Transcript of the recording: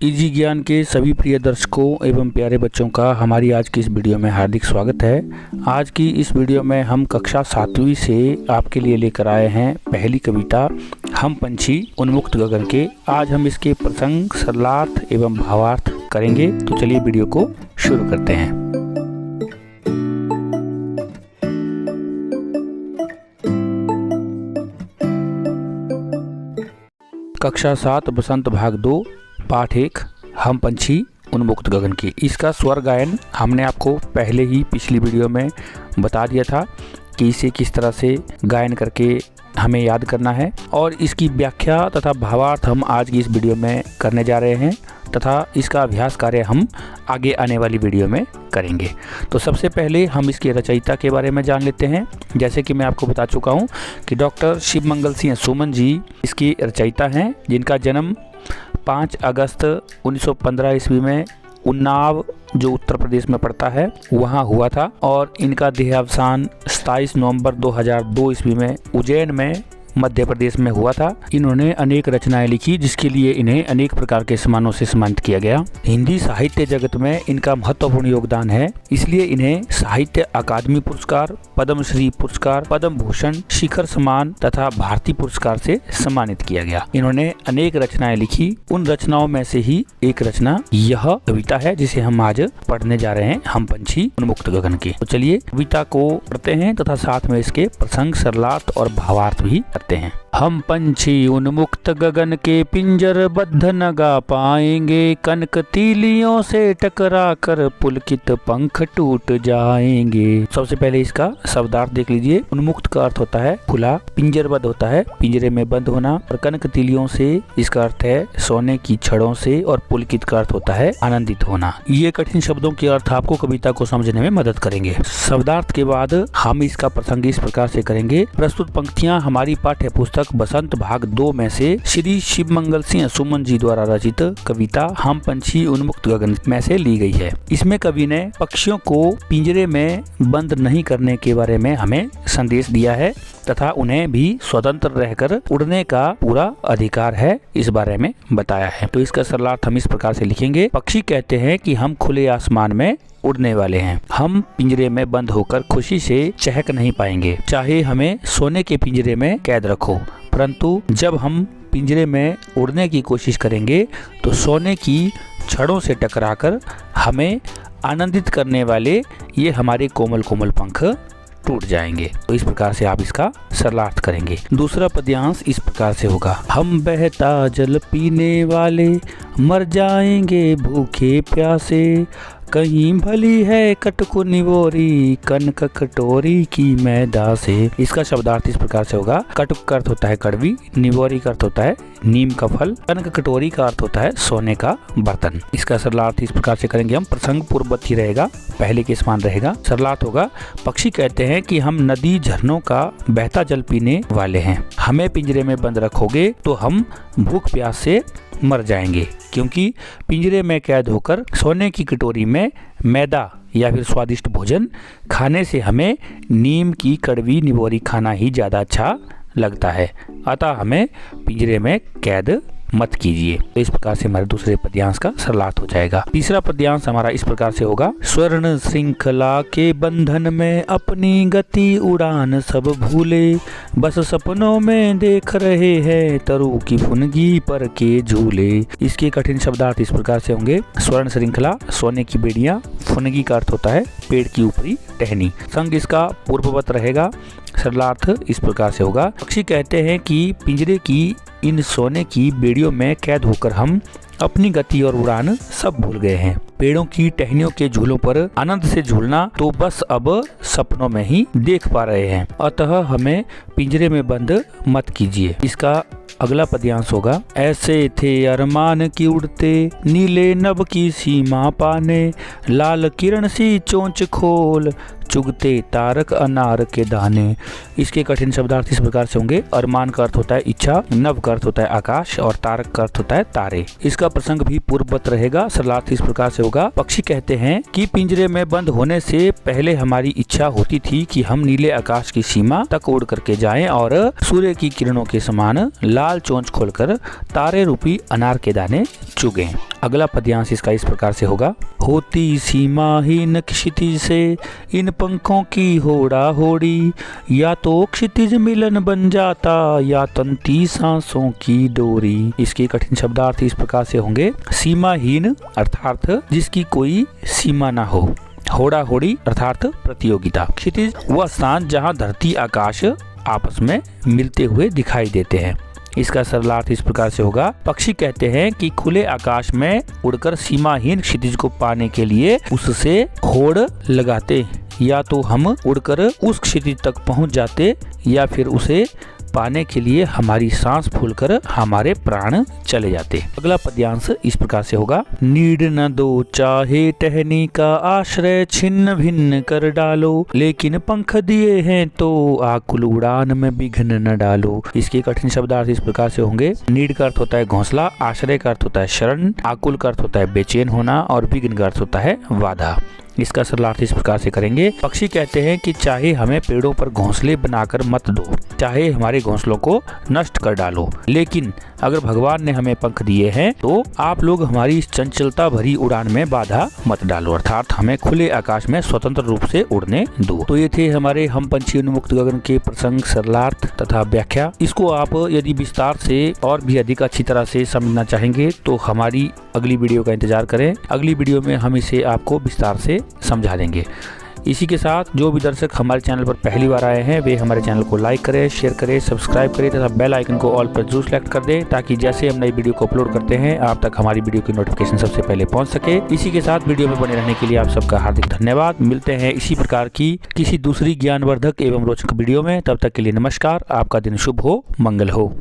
Easy ज्ञान के सभी प्रिय दर्शकों एवं प्यारे बच्चों का हमारी आज की इस वीडियो में हार्दिक स्वागत है। आज की इस वीडियो में हम कक्षा 7वीं से आपके लिए लेकर आए हैं पहली कविता हम पंछी उन्मुक्त गगन के। आज हम इसके प्रसंग, सरलार्थ एवं भावार्थ करेंगे। तो चलिए वीडियो को शुरू करते हैं। कक्षा 7 बसंत भाग 2 पाठ 1 हम पंछी उन्मुक्त गगन की। इसका स्वर गायन हमने आपको पहले ही पिछली वीडियो में बता दिया था कि इसे किस तरह से गायन करके हमें याद करना है, और इसकी व्याख्या तथा भावार्थ हम आज की इस वीडियो में करने जा रहे हैं तथा इसका अभ्यास कार्य हम आगे आने वाली वीडियो में करेंगे। तो सबसे पहले हम इसके रचयिता के बारे में जान लेते हैं। जैसे कि मैं आपको बता चुका हूं कि डॉक्टर शिवमंगल सिंह सुमन जी इसके रचयिता हैं, जिनका जन्म 5 अगस्त 1915 ईस्वी में उन्नाव, जो उत्तर प्रदेश में पड़ता है, वहाँ हुआ था, और इनका देहावसान 27 नवंबर 2002 ईस्वी में उज्जैन में मध्य प्रदेश में हुआ था। इन्होंने अनेक रचनाएं लिखी, जिसके लिए इन्हें अनेक प्रकार के सम्मानों से सम्मानित किया गया। हिंदी साहित्य जगत में इनका महत्वपूर्ण योगदान है, इसलिए इन्हें साहित्य अकादमी पुरस्कार, पद्मश्री पुरस्कार, पद्म भूषण, शिखर सम्मान तथा भारतीय पुरस्कार से सम्मानित किया गया। इन्होंने अनेक रचनाएं लिखी। उन रचनाओं में से ही एक रचना यह कविता है जिसे हम आज पढ़ने जा रहे हैं, हम पंछी उन्मुक्त गगन के। तो चलिए कविता को पढ़ते हैं तथा साथ में इसके प्रसंग, सरलार्थ और भावार्थ भी हैं। हम पंछी उन्मुक्त गगन के पिंजर बद्ध न गा पाएंगे, कनक तीलियों से टकरा कर पुलकित पंख टूट जाएंगे। सबसे पहले इसका शब्दार्थ देख लीजिए। उन्मुक्त का अर्थ होता है खुला, पिंजरबद्ध होता है पिंजरे में बंद होना, और कनक तीलियों से इसका अर्थ है सोने की छड़ों से, और पुलकित का अर्थ होता है आनंदित होना। ये कठिन शब्दों के अर्थ आपको कविता को समझने में मदद करेंगे। शब्दार्थ के बाद हम इसका प्रसंग इस प्रकार से करेंगे। प्रस्तुत पंक्तियां हमारी पाठ्य पुस्तक बसंत भाग 2 में से श्री शिवमंगल सिंह सुमन जी द्वारा रचित कविता हम पंछी उन्मुक्त गगन में से ली गई है। इसमें कवि ने पक्षियों को पिंजरे में बंद नहीं करने के बारे में हमें संदेश दिया है तथा उन्हें भी स्वतंत्र रहकर उड़ने का पूरा अधिकार है, इस बारे में बताया है। तो इसका सरलार्थ हम इस प्रकार से लिखेंगे। पक्षी कहते हैं कि हम खुले आसमान में उड़ने वाले हैं। हम पिंजरे में बंद होकर खुशी से चहक नहीं पाएंगे, चाहे हमें सोने के पिंजरे में कैद रखो, परंतु जब हम पिंजरे में उड़ने की कोशिश करेंगे तो सोने की छड़ों से टकराकर हमें आनंदित करने वाले ये हमारे कोमल कोमल पंख टूट जाएंगे। तो इस प्रकार से आप इसका सरलार्थ करेंगे। दूसरा पद्यांश इस प्रकार से होगा। हम बहता जल पीने वाले मर जाएंगे भूखे प्यासे, कहीं भली है कटकु निवोरी कनक कटोरी की मैदा से। इसका शब्दार्थ इस प्रकार से होगा। कटुक का अर्थ होता है कड़वी, निवोरी का अर्थ होता है नीम का फल, कनक कटोरी का अर्थ होता है सोने का बर्तन। इसका सरलार्थ इस प्रकार से करेंगे हम। प्रसंग पूर्ववत रहेगा, पहले के समान रहेगा। सरलार्थ होगा। पक्षी कहते हैं कि हम नदी झरनों का बहता जल पीने वाले हैं। हमें पिंजरे में बंद रखोगे तो हम भूख प्यास से मर जाएंगे, क्योंकि पिंजरे में कैद होकर सोने की कटोरी में मैदा या फिर स्वादिष्ट भोजन खाने से हमें नीम की कड़वी निवोरी खाना ही ज़्यादा अच्छा लगता है। अतः हमें पिंजरे में कैद मत कीजिए। तो इस प्रकार से हमारे दूसरे पद्यांश का सरलार्थ हो जाएगा। तीसरा पद्यांश हमारा इस प्रकार से होगा। स्वर्ण श्रृंखला के बंधन में अपनी गति उड़ान सब भूले, बस सपनों में देख रहे हैं तरु की फुनगी पर के झूले। इसके कठिन शब्दार्थ इस प्रकार से होंगे। स्वर्ण श्रृंखला सोने की बेड़ियां, फुनगी का अर्थ होता है पेड़ की ऊपरी टहनी। संग इसका पूर्ववत रहेगा। सरलार्थ इस प्रकार से होगा। पक्षी कहते हैं कि पिंजरे की इन सोने की बेड़ियों में कैद होकर हम अपनी गति और उड़ान सब भूल गए हैं। पेड़ों की टहनियों के झूलों पर आनंद से झूलना तो बस अब सपनों में ही देख पा रहे हैं, अतः हमें पिंजरे में बंद मत कीजिए। इसका अगला पद्यांश होगा। ऐसे थे अरमान की उड़ते नीले नभ की सीमा पाने, लाल किरण सी चोंच खोल चुगते तारक अनार के दाने। इसके कठिन शब्दार्थ इस प्रकार से होंगे। अरमान का अर्थ होता है इच्छा, नभ का अर्थ होता है आकाश, और तारक का अर्थ होता है तारे। इसका प्रसंग भी पूर्ववत रहेगा। सरलार्थ इस प्रकार से होगा। पक्षी कहते हैं कि पिंजरे में बंद होने से पहले हमारी इच्छा होती थी कि हम नीले आकाश की सीमा तक उड़ करके जाएं और सूर्य की किरणों के समान लाल चोंच खोलकर तारे रूपी अनार के दाने चुगें। अगला पद्यांश इसका इस प्रकार से होगा। होती सीमाहीन क्षितिज से इन पंखों की होड़ा होड़ी, या तो क्षितिज मिलन बन जाता या तंती सांसों की डोरी। इसके कठिन शब्दार्थ इस प्रकार से होंगे। सीमाहीन अर्थात जिसकी कोई सीमा ना हो, होड़ा होड़ी अर्थात प्रतियोगिता, क्षितिज वह स्थान जहाँ धरती आकाश आपस में मिलते हुए दिखाई देते हैं। इसका सरलार्थ इस प्रकार से होगा। पक्षी कहते हैं कि खुले आकाश में उड़कर सीमाहीन क्षितिज को पाने के लिए उससे होड़ लगाते, या तो हम उड़कर उस क्षितिज तक पहुंच जाते या फिर उसे पाने के लिए हमारी सांस फूलकर हमारे प्राण चले जाते। अगला पद्यांश इस प्रकार से होगा। नीड न दो चाहे टहनी का आश्रय, छिन्न भिन्न कर डालो, लेकिन पंख दिए हैं तो आकुल उड़ान में विघ्न न डालो। इसके कठिन शब्दार्थ इस प्रकार से होंगे। नीड का अर्थ होता है घोंसला, आश्रय का अर्थ होता है शरण, आकुल का अर्थ होता है बेचैन होना और विघ्न का अर्थ होता है बाधा। इसका सरलार्थ इस प्रकार से करेंगे। पक्षी कहते हैं कि चाहे हमें पेड़ों पर घोंसले बनाकर मत दो, चाहे हमारे घोंसलों को नष्ट कर डालो, लेकिन अगर भगवान ने हमें पंख दिए हैं तो आप लोग हमारी इस चंचलता भरी उड़ान में बाधा मत डालो, अर्थात हमें खुले आकाश में स्वतंत्र रूप से उड़ने दो। तो ये थे हमारे हम पंछी उन्मुक्त गगन के प्रसंग, सरलार्थ तथा व्याख्या। इसको आप यदि विस्तार से और भी अधिक अच्छी तरह से समझना चाहेंगे तो हमारी अगली वीडियो का इंतजार करें। अगली वीडियो में हम इसे आपको विस्तार से समझा देंगे। इसी के साथ जो भी दर्शक हमारे चैनल पर पहली बार आए हैं वे हमारे चैनल को लाइक करें, शेयर करें, सब्सक्राइब करें तथा बेल आइकन को ऑल पर जरूर सेलेक्ट कर दें, ताकि जैसे हम नई वीडियो को अपलोड करते हैं आप तक हमारी वीडियो की नोटिफिकेशन सबसे पहले पहुंच सके। इसी के साथ वीडियो में बने रहने के लिए आप सबका हार्दिक धन्यवाद। मिलते हैं इसी प्रकार की किसी दूसरी ज्ञानवर्धक एवं रोचक वीडियो में। तब तक के लिए नमस्कार। आपका दिन शुभ हो, मंगल हो।